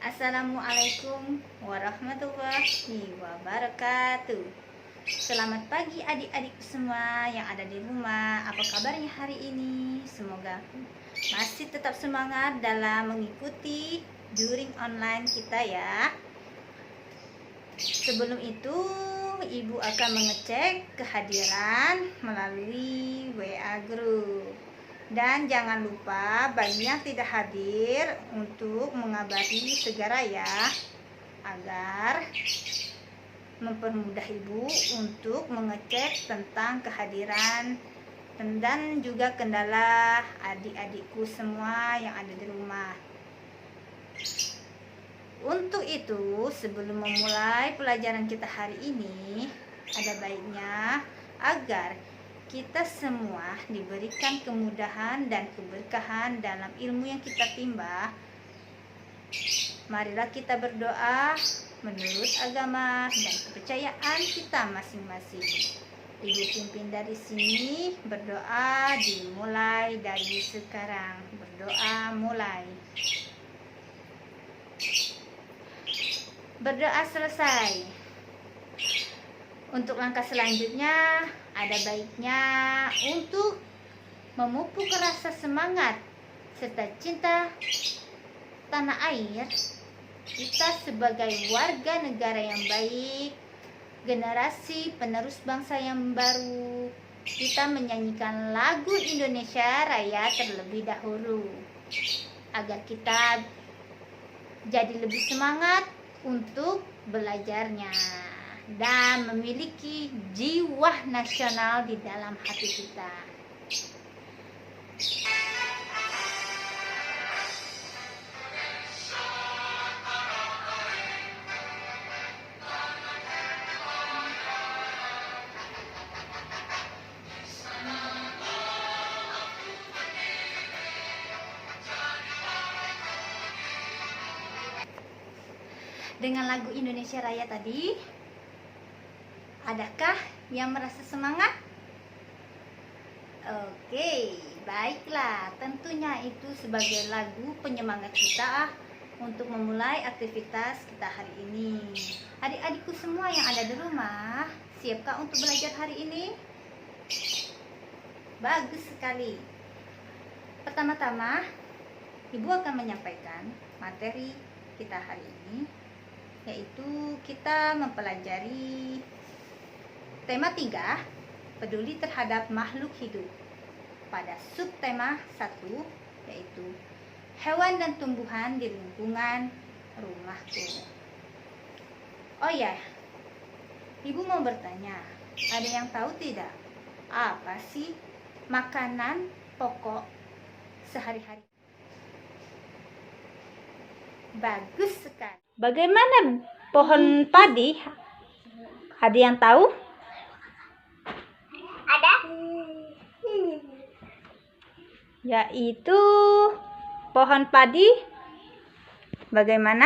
Assalamualaikum warahmatullahi wabarakatuh. Selamat pagi adik-adik semua yang ada di rumah. Apa kabarnya hari ini? Semoga masih tetap semangat dalam mengikuti daring online kita ya. Sebelum itu, Ibu akan mengecek kehadiran melalui WA Group. Dan jangan lupa bagi yang tidak hadir untuk mengabari segera ya, agar mempermudah Ibu untuk mengecek tentang kehadiran dan juga kendala adik-adikku semua yang ada di rumah. Untuk itu, sebelum memulai pelajaran kita hari ini, ada baiknya agar kita semua diberikan kemudahan dan keberkahan dalam ilmu yang kita timba. Marilah kita berdoa menurut agama dan kepercayaan kita masing-masing. Ibu pimpin dari sini, berdoa dimulai dari sekarang. Berdoa mulai. Berdoa selesai. Untuk langkah selanjutnya, ada baiknya untuk memupuk rasa semangat serta cinta tanah air. Kita sebagai warga negara yang baik, generasi penerus bangsa yang baru, kita menyanyikan lagu Indonesia Raya terlebih dahulu, agar kita jadi lebih semangat untuk belajarnya dan memiliki jiwa nasional di dalam hati kita. Dengan lagu Indonesia Raya tadi, adakah yang merasa semangat? Oke, baiklah. Tentunya itu sebagai lagu penyemangat kita untuk memulai aktivitas kita hari ini. Adik-adikku semua yang ada di rumah, siapkah untuk belajar hari ini? Bagus sekali. Pertama-tama, Ibu akan menyampaikan materi kita hari ini, yaitu kita mempelajari tema 3, peduli terhadap makhluk hidup, pada subtema 1, yaitu hewan dan tumbuhan di lingkungan rumahku. Oh ya, Ibu mau bertanya, ada yang tahu tidak apa sih makanan pokok sehari-hari? Bagus sekali. Bagaimana pohon padi? Ada yang tahu? Ada? Yaitu pohon padi. Bagaimana?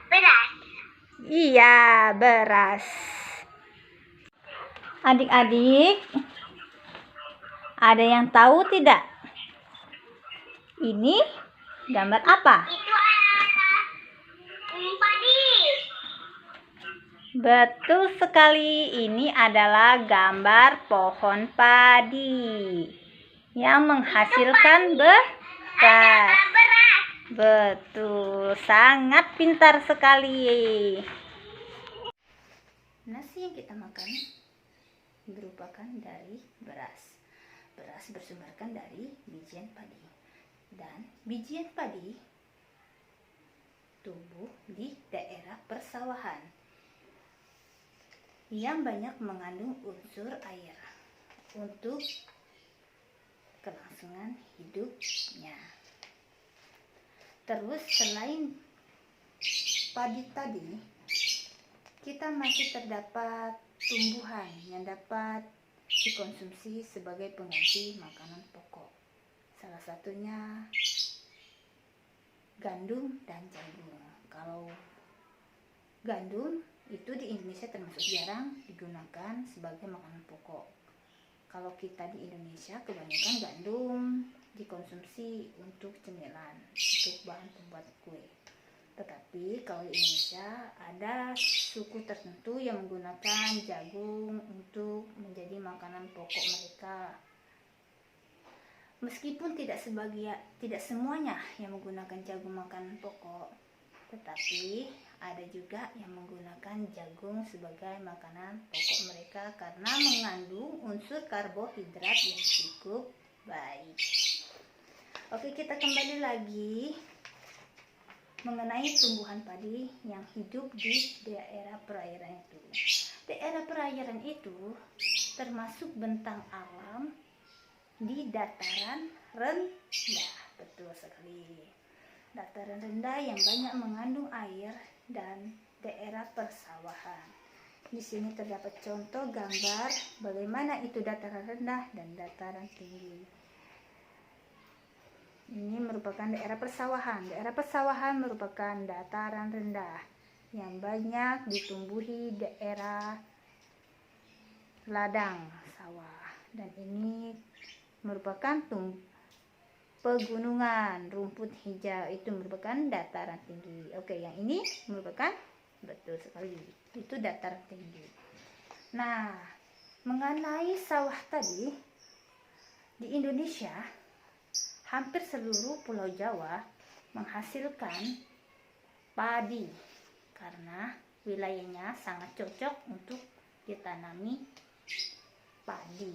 Beras. Iya, beras. Adik-adik, ada yang tahu tidak? Ini gambar apa? Itu adalah padi. Betul sekali, ini adalah gambar pohon padi yang menghasilkan beras. Beras. Betul, sangat pintar sekali. Nasi yang kita makan merupakan dari beras. Beras bersumberkan dari bijian padi. Dan bijian padi tumbuh di daerah persawahan yang banyak mengandung unsur air untuk kelangsungan hidupnya. Terus selain padi tadi, kita masih terdapat tumbuhan yang dapat dikonsumsi sebagai pengganti makanan pokok. Salah satunya gandum dan jagung. Kalau gandum itu di Indonesia termasuk jarang digunakan sebagai makanan pokok. Kalau kita di Indonesia kebanyakan gandum dikonsumsi untuk cemilan, untuk bahan pembuat kue. Tetapi kalau di Indonesia ada suku tertentu yang menggunakan jagung untuk menjadi makanan pokok mereka. Meskipun tidak semuanya yang menggunakan jagung makanan pokok, tetapi ada juga yang menggunakan jagung sebagai makanan pokok mereka karena mengandung unsur karbohidrat yang cukup baik. Oke, kita kembali lagi mengenai tumbuhan padi yang hidup di daerah perairan itu. Daerah perairan itu termasuk bentang alam di dataran rendah. Betul sekali. Dataran rendah yang banyak mengandung air dan daerah persawahan. Di sini terdapat contoh gambar bagaimana itu dataran rendah dan dataran tinggi. Ini merupakan daerah persawahan. Daerah persawahan merupakan dataran rendah yang banyak ditumbuhi daerah ladang sawah. Dan ini merupakan pegunungan, rumput hijau, itu merupakan dataran tinggi. Oke, yang ini merupakan, betul sekali, itu dataran tinggi. Nah, mengenai sawah tadi, di Indonesia hampir seluruh Pulau Jawa menghasilkan padi karena wilayahnya sangat cocok untuk ditanami padi.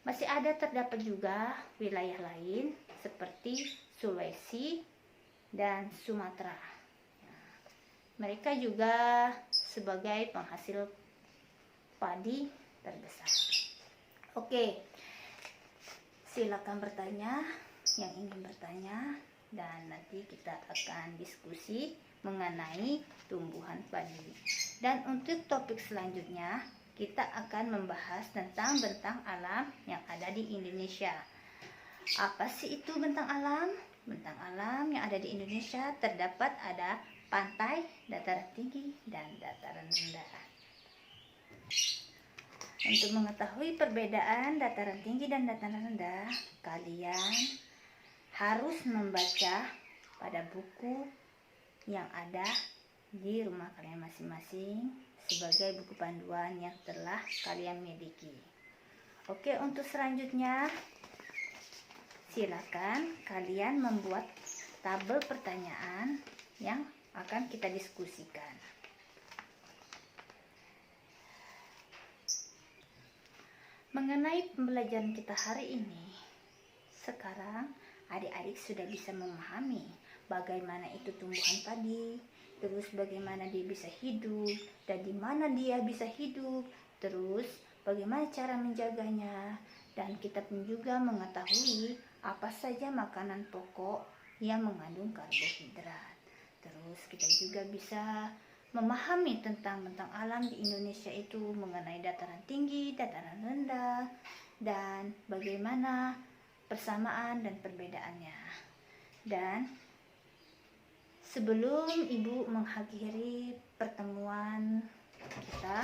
Masih ada terdapat juga wilayah lain seperti Sulawesi dan Sumatera. Nah, mereka juga sebagai penghasil padi terbesar. Oke, silakan bertanya yang ingin bertanya dan nanti kita akan diskusi mengenai tumbuhan padi. Dan untuk topik selanjutnya kita akan membahas tentang bentang alam yang ada di Indonesia. Apa sih itu bentang alam? Bentang alam yang ada di Indonesia terdapat ada pantai, dataran tinggi, dan dataran rendah. Untuk mengetahui perbedaan dataran tinggi dan dataran rendah, kalian harus membaca pada buku yang ada di rumah kalian masing-masing sebagai buku panduan yang telah kalian miliki. Oke, untuk selanjutnya silakan kalian membuat tabel pertanyaan yang akan kita diskusikan. Mengenai pembelajaran kita hari ini, sekarang adik-adik sudah bisa memahami bagaimana itu tumbuhan padi, terus bagaimana dia bisa hidup dan di mana dia bisa hidup, terus bagaimana cara menjaganya, dan kita pun juga mengetahui apa saja makanan pokok yang mengandung karbohidrat. Terus kita juga bisa memahami tentang bentang alam di Indonesia itu mengenai dataran tinggi, dataran rendah, dan bagaimana persamaan dan perbedaannya. Dan sebelum Ibu mengakhiri pertemuan kita,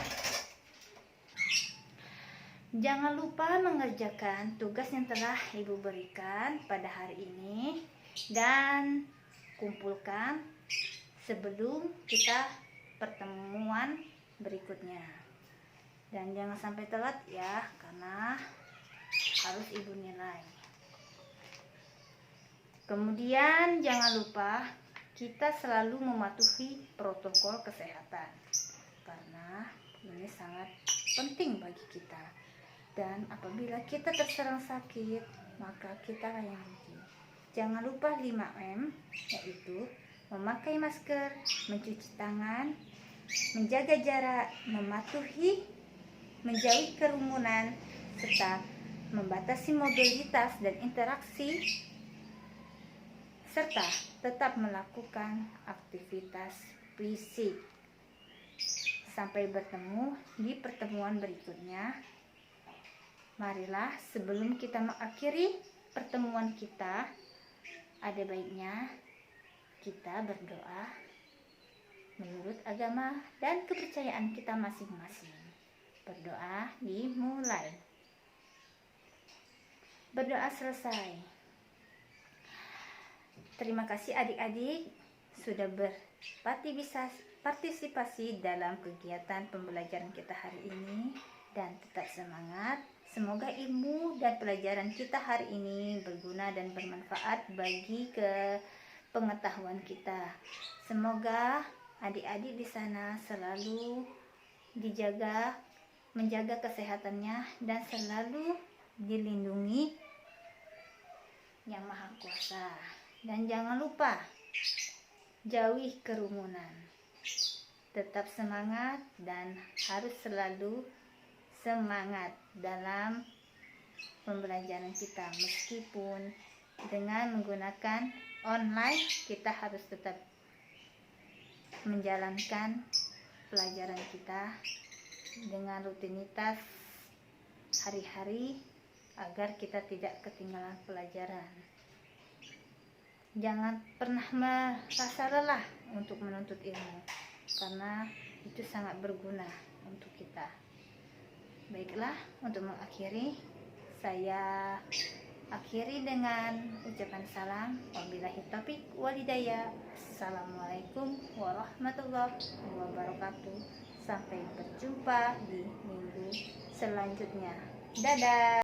jangan lupa mengerjakan tugas yang telah Ibu berikan pada hari ini dan kumpulkan sebelum kita pertemuan berikutnya. Dan jangan sampai telat ya, karena harus Ibu nilai. Kemudian jangan lupa kita selalu mematuhi protokol kesehatan karena ini sangat penting bagi kita. Dan apabila kita terserang sakit, maka kita yang rugi. Jangan lupa 5M, yaitu memakai masker, mencuci tangan, menjaga jarak, mematuhi, menjauhi kerumunan, serta membatasi mobilitas dan interaksi, serta tetap melakukan aktivitas fisik. Sampai bertemu di pertemuan berikutnya. Marilah sebelum kita mengakhiri pertemuan kita, ada baiknya kita berdoa menurut agama dan kepercayaan kita masing-masing. Berdoa dimulai. Berdoa selesai. Terima kasih adik-adik sudah berpartisipasi dalam kegiatan pembelajaran kita hari ini, dan tetap semangat. Semoga ilmu dan pelajaran kita hari ini berguna dan bermanfaat bagi pengetahuan kita. Semoga adik-adik di sana selalu menjaga kesehatannya dan selalu dilindungi Yang Maha Kuasa. Dan jangan lupa jauhi kerumunan. Tetap semangat dan harus selalu semangat dalam pembelajaran kita. Meskipun dengan menggunakan online, kita harus tetap menjalankan pelajaran kita dengan rutinitas hari-hari agar kita tidak ketinggalan pelajaran. Jangan pernah merasa lelah untuk menuntut ilmu, karena itu sangat berguna untuk kita. Baiklah, untuk mengakhiri, saya akhiri dengan ucapan salam. Wabillahi taufiq walhidayah. Assalamualaikum warahmatullahi wabarakatuh. Sampai berjumpa di minggu selanjutnya. Dadah.